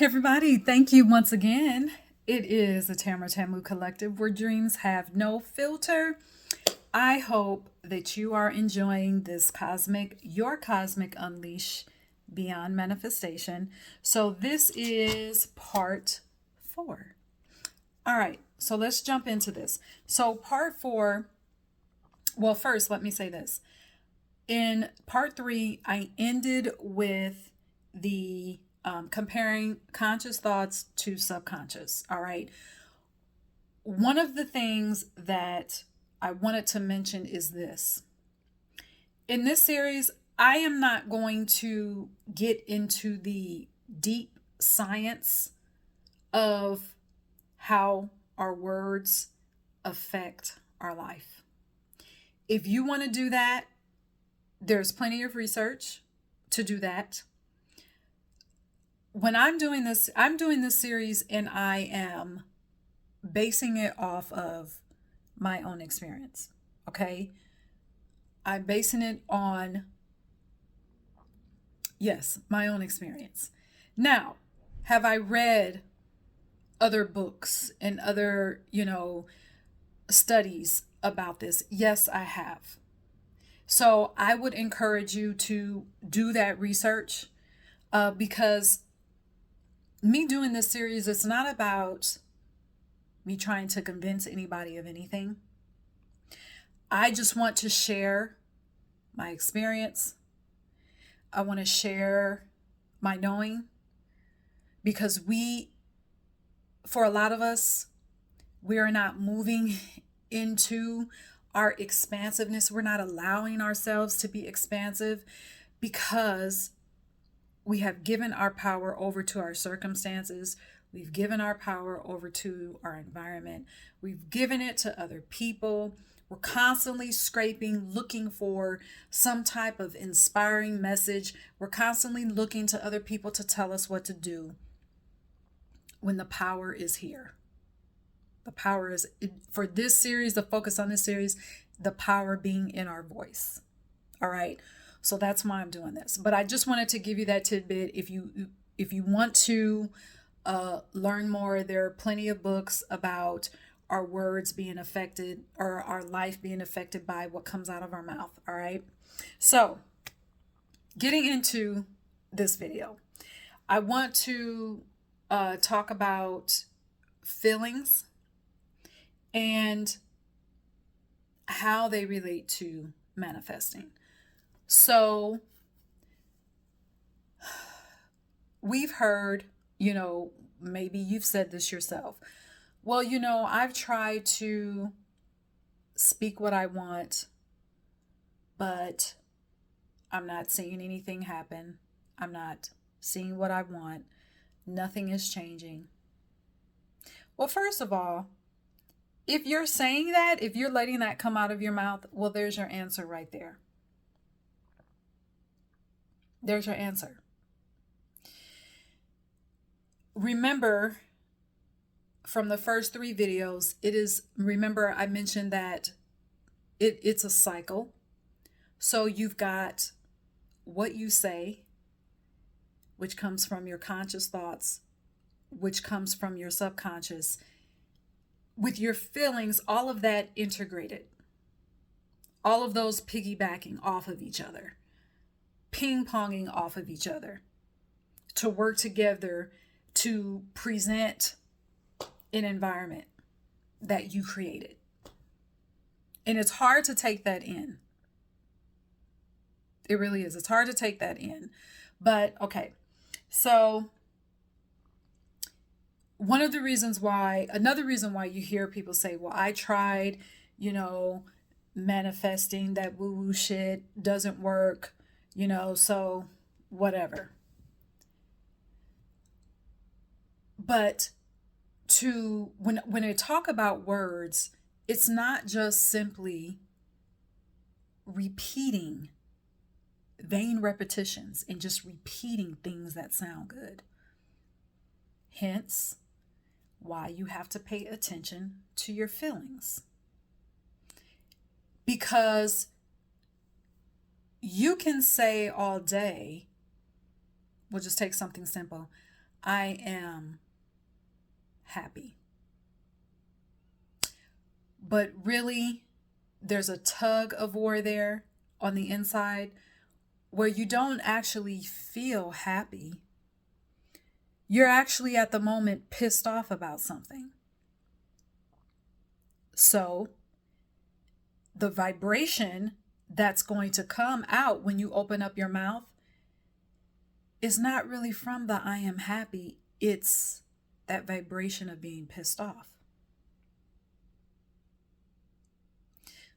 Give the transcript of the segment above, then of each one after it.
Hey everybody, thank you once again. It is the Tamara Tamu Collective where dreams have no filter. I hope that you are enjoying your cosmic unleash beyond manifestation. So this is part 4. All right, so let's jump into this. So part 4, well first let me say this. In part 3, I ended with the comparing conscious thoughts to subconscious. All right. One of the things that I wanted to mention is this. In this series, I am not going to get into the deep science of how our words affect our life. If you want to do that, there's plenty of research to do that. When I'm doing this series and I am basing it off of my own experience. Okay? I'm basing it on, yes, my own experience. Now, have I read other books and other, studies about this? Yes, I have. So I would encourage you to do that research because me doing this series, it's not about me trying to convince anybody of anything. I just want to share my experience. I want to share my knowing because for a lot of us, we are not moving into our expansiveness. We're not allowing ourselves to be expansive because we have given our power over to our circumstances. We've given our power over to our environment. We've given it to other people. We're constantly scraping, looking for some type of inspiring message. We're constantly looking to other people to tell us what to do when the power is here. The power is, for this series, the focus on this series, the power being in our voice. All right. So that's why I'm doing this. But I just wanted to give you that tidbit. If you want to learn more, there are plenty of books about our words being affected or our life being affected by what comes out of our mouth. All right. So getting into this video, I want to talk about feelings and how they relate to manifesting. So we've heard, maybe you've said this yourself. Well, I've tried to speak what I want, but I'm not seeing anything happen. I'm not seeing what I want. Nothing is changing. Well, first of all, if you're saying that, if you're letting that come out of your mouth, well, there's your answer right there. There's your answer. Remember from the first 3 videos, remember I mentioned that it's a cycle. So you've got what you say, which comes from your conscious thoughts, which comes from your subconscious, with your feelings, all of that integrated. All of those piggybacking off of each other, ping-ponging off of each other to work together to present an environment that you created. And it's hard to take that in. It really is. It's hard to take that in. But okay, so another reason why you hear people say, well, I tried, manifesting, that woo-woo shit doesn't work, so whatever. But when I talk about words, it's not just simply repeating vain repetitions and just repeating things that sound good. Hence, why you have to pay attention to your feelings. Because you can say all day, we'll just take something simple, I am happy. But really, there's a tug of war there on the inside where you don't actually feel happy. You're actually at the moment pissed off about something. So the vibration that's going to come out when you open up your mouth is not really from the I am happy. It's that vibration of being pissed off.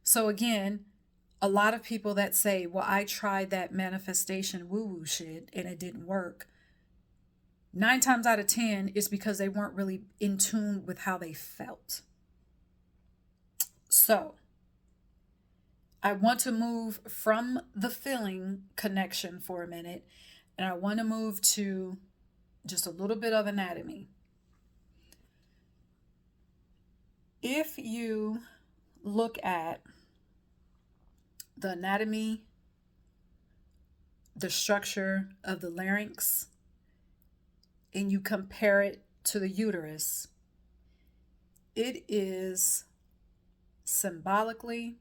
So again, a lot of people that say, well, I tried that manifestation woo-woo shit and it didn't work. 9 times out of 10 is because they weren't really in tune with how they felt. So I want to move from the feeling connection for a minute, and I want to move to just a little bit of anatomy. If you look at the anatomy, the structure of the larynx, and you compare it to the uterus, it is symbolically,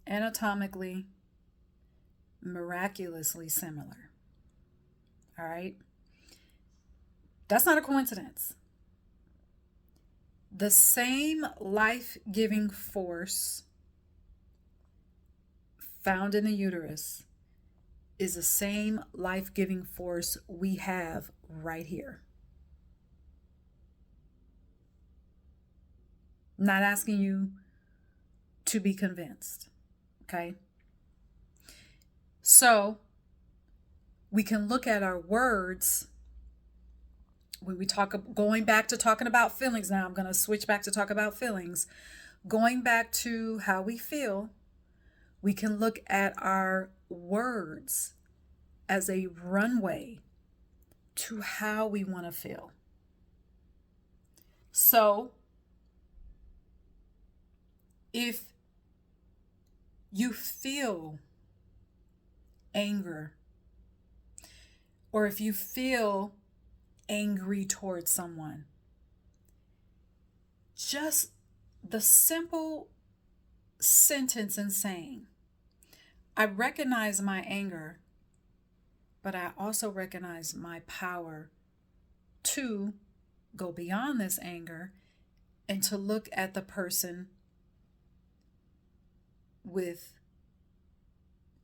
anatomically, miraculously similar. All right? That's not a coincidence. The same life-giving force found in the uterus is the same life-giving force we have right here. I'm not asking you to be convinced, okay? So we can look at our words when we talk, going back to talking about feelings now. I'm going to switch back to talk about feelings. Going back to how we feel, we can look at our words as a runway to how we want to feel. So if you feel anger, or if you feel angry towards someone, just the simple sentence and saying, I recognize my anger, but I also recognize my power to go beyond this anger and to look at the person with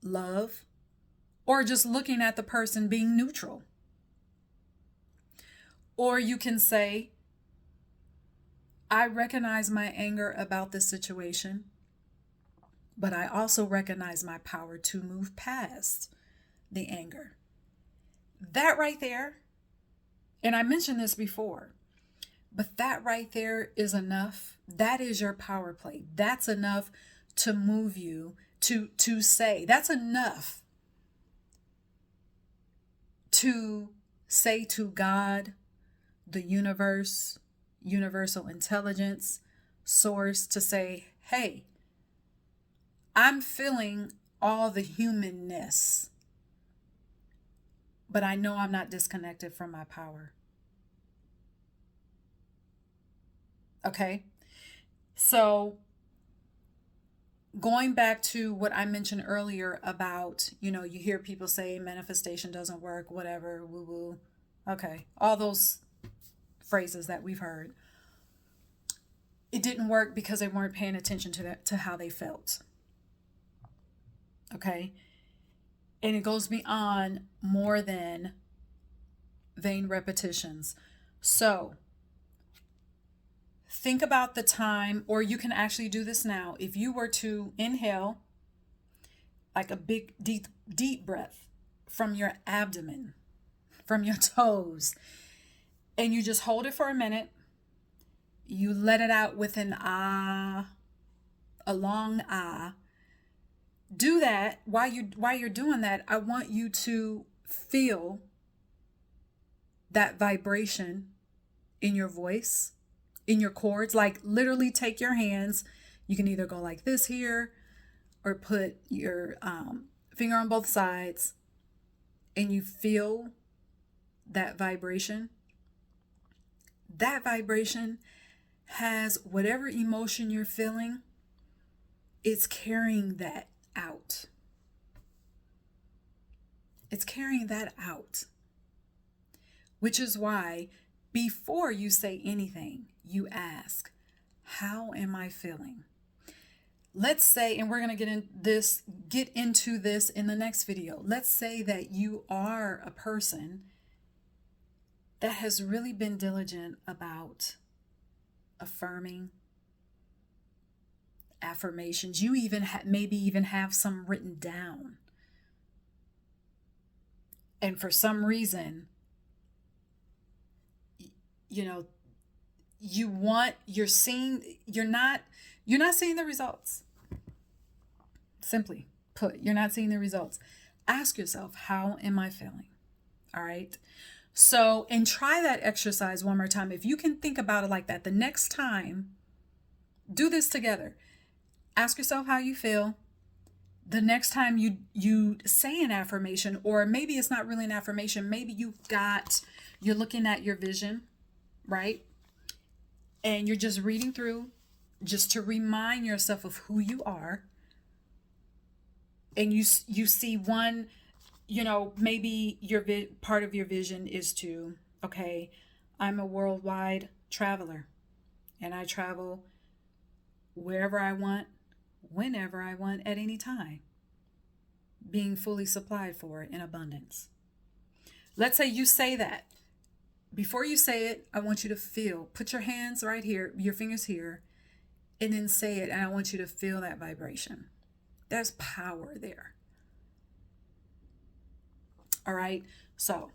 love, or just looking at the person being neutral. Or you can say, I recognize my anger about this situation, but I also recognize my power to move past the anger. That right there, and I mentioned this before, but that right there is enough. That is your power play. That's enough to move you to say. That's enough to say to God, the universe, universal intelligence, source, to say, hey, I'm feeling all the humanness, but I know I'm not disconnected from my power. Okay? So going back to what I mentioned earlier about, you hear people say manifestation doesn't work, whatever, woo-woo. Okay, all those phrases that we've heard. It didn't work because they weren't paying attention to how they felt. Okay? And it goes beyond more than vain repetitions. So think about the time, or you can actually do this now. If you were to inhale, like a big, deep breath from your abdomen, from your toes, and you just hold it for a minute, you let it out with an ah, a long ah. Do that. While you're doing that, I want you to feel that vibration in your voice, in your cords. Like literally take your hands. You can either go like this here, or put your finger on both sides, and you feel that vibration, has whatever emotion you're feeling, it's carrying that out. It's carrying that out. Which is why before you say anything, you ask, how am I feeling? Let's say, and we're going to get into this in the next video. Let's say that you are a person that has really been diligent about affirming affirmations. You even maybe even have some written down. And for some reason, you're not seeing the results. Simply put, you're not seeing the results. Ask yourself, how am I feeling? All right. So, and try that exercise one more time. If you can think about it like that, the next time, do this together. Ask yourself how you feel. The next time you say an affirmation, or maybe it's not really an affirmation, maybe you're looking at your vision, right? And you're just reading through just to remind yourself of who you are. And you see one, maybe part of your vision is to, okay, I'm a worldwide traveler and I travel wherever I want, whenever I want, at any time, being fully supplied for in abundance. Let's say you say that. Before you say it, I want you to put your hands right here, your fingers here, and then say it. And I want you to feel that vibration. There's power there. All right. So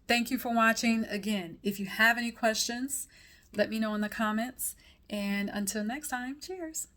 thank you for watching. Again, if you have any questions, let me know in the comments. And until next time, cheers.